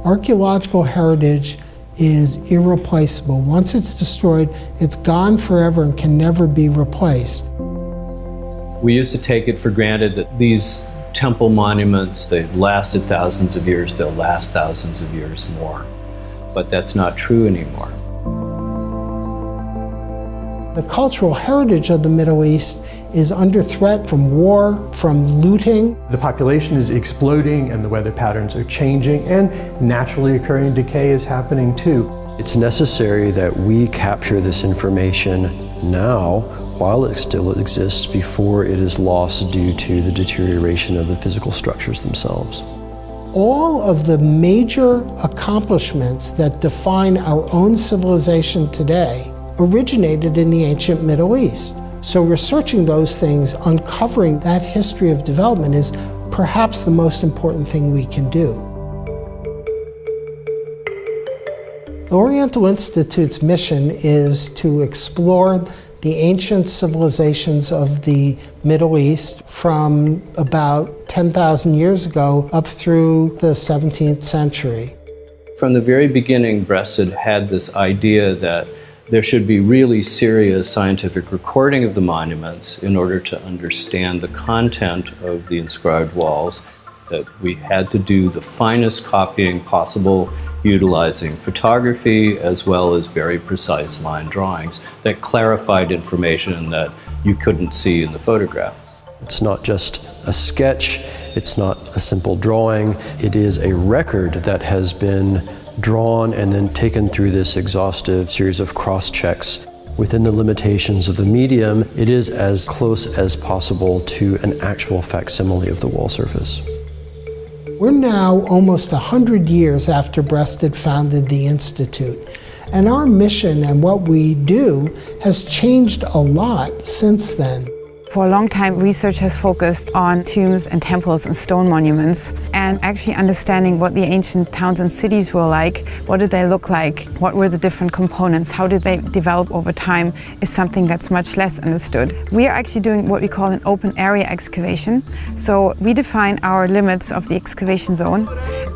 Archaeological heritage is irreplaceable. Once it's destroyed, it's gone forever and can never be replaced. We used to take it for granted that these temple monuments, they've lasted thousands of years, they'll last thousands of years more. But that's not true anymore. The cultural heritage of the Middle East is under threat from war, from looting. The population is exploding and the weather patterns are changing, and naturally occurring decay is happening too. It's necessary that we capture this information now while it still exists before it is lost due to the deterioration of the physical structures themselves. All of the major accomplishments that define our own civilization today originated in the ancient Middle East. So researching those things, uncovering that history of development is perhaps the most important thing we can do. The Oriental Institute's mission is to explore the ancient civilizations of the Middle East from about 10,000 years ago up through the 17th century. From the very beginning, Breasted had this idea that there should be really serious scientific recording of the monuments in order to understand the content of the inscribed walls, that we had to do the finest copying possible utilizing photography as well as very precise line drawings that clarified information that you couldn't see in the photograph. It's not just a sketch, it's not a simple drawing, it is a record that has been drawn and then taken through this exhaustive series of cross-checks. Within the limitations of the medium, it is as close as possible to an actual facsimile of the wall surface. We're now almost 100 years after Breasted founded the Institute, and our mission and what we do has changed a lot since then. For a long time, research has focused on tombs and temples and stone monuments, and actually understanding what the ancient towns and cities were like, what did they look like, what were the different components, how did they develop over time, is something that's much less understood. We are actually doing what we call an open area excavation. So we define our limits of the excavation zone,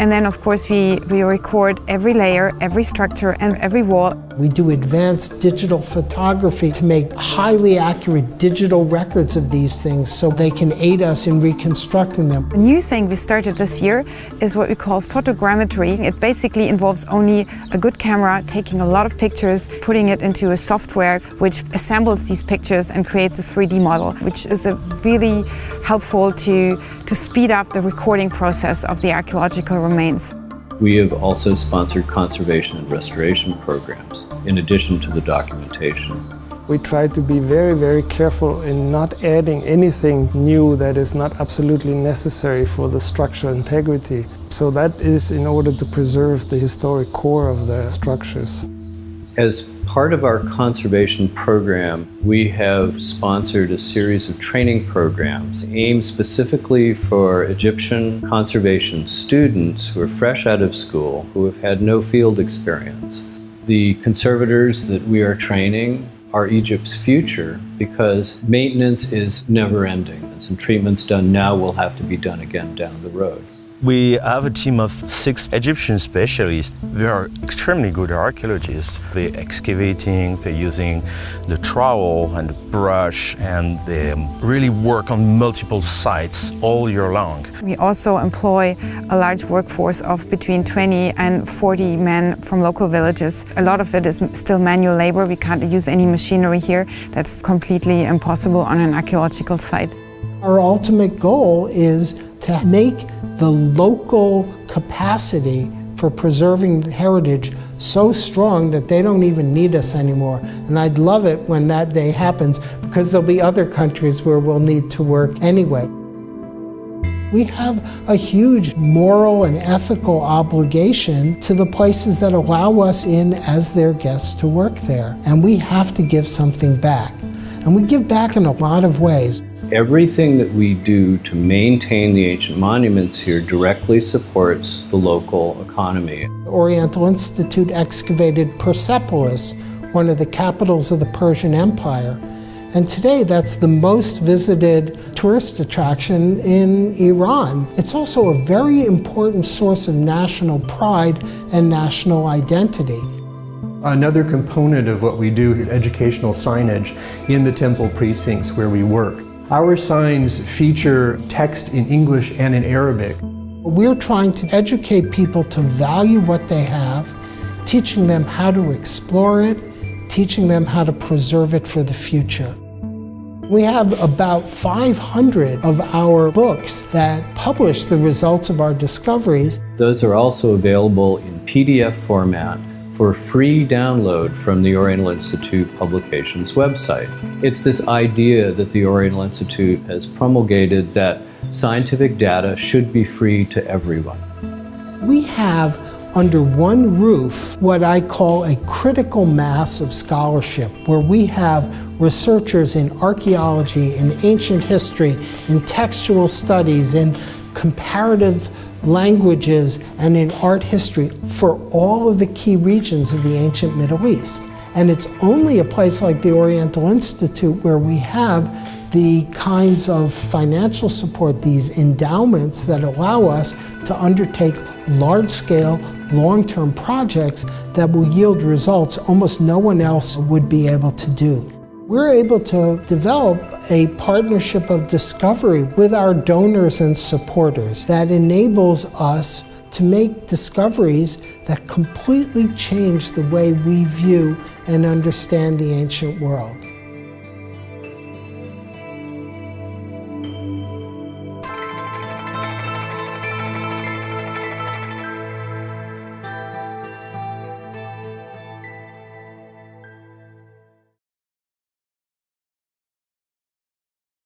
and then of course we record every layer, every structure, and every wall. We do advanced digital photography to make highly accurate digital records of these things so they can aid us in reconstructing them. The new thing we started this year is what we call photogrammetry. It basically involves only a good camera, taking a lot of pictures, putting it into a software which assembles these pictures and creates a 3D model, which is really helpful to speed up the recording process of the archaeological remains. We have also sponsored conservation and restoration programs, in addition to the documentation. We try to be very, very careful in not adding anything new that is not absolutely necessary for the structural integrity. So that is in order to preserve the historic core of the structures. As part of our conservation program, we have sponsored a series of training programs aimed specifically for Egyptian conservation students who are fresh out of school, who have had no field experience. The conservators that we are training are Egypt's future because maintenance is never ending, and some treatments done now will have to be done again down the road. We have a team of 6 Egyptian specialists. They are extremely good archaeologists. They're excavating, they're using the trowel and the brush, and they really work on multiple sites all year long. We also employ a large workforce of between 20 and 40 men from local villages. A lot of it is still manual labor. We can't use any machinery here. That's completely impossible on an archaeological site. Our ultimate goal is to make the local capacity for preserving the heritage so strong that they don't even need us anymore. And I'd love it when that day happens, because there'll be other countries where we'll need to work anyway. We have a huge moral and ethical obligation to the places that allow us in as their guests to work there. And we have to give something back. And we give back in a lot of ways. Everything that we do to maintain the ancient monuments here directly supports the local economy. The Oriental Institute excavated Persepolis, one of the capitals of the Persian Empire, And today, that's the most visited tourist attraction in Iran. It's also a very important source of national pride and national identity. Another component of what we do is educational signage in the temple precincts where we work. Our signs feature text in English and in Arabic. We're trying to educate people to value what they have, teaching them how to explore it, teaching them how to preserve it for the future. We have about 500 of our books that publish the results of our discoveries. Those are also available in PDF format for free download from the Oriental Institute Publications website. It's this idea that the Oriental Institute has promulgated that scientific data should be free to everyone. We have under one roof what I call a critical mass of scholarship, where we have researchers in archaeology, in ancient history, in textual studies, in comparative languages, and in art history for all of the key regions of the ancient Middle East. And it's only a place like the Oriental Institute where we have the kinds of financial support, these endowments that allow us to undertake large-scale, long-term projects that will yield results almost no one else would be able to do. We're able to develop a partnership of discovery with our donors and supporters that enables us to make discoveries that completely change the way we view and understand the ancient world.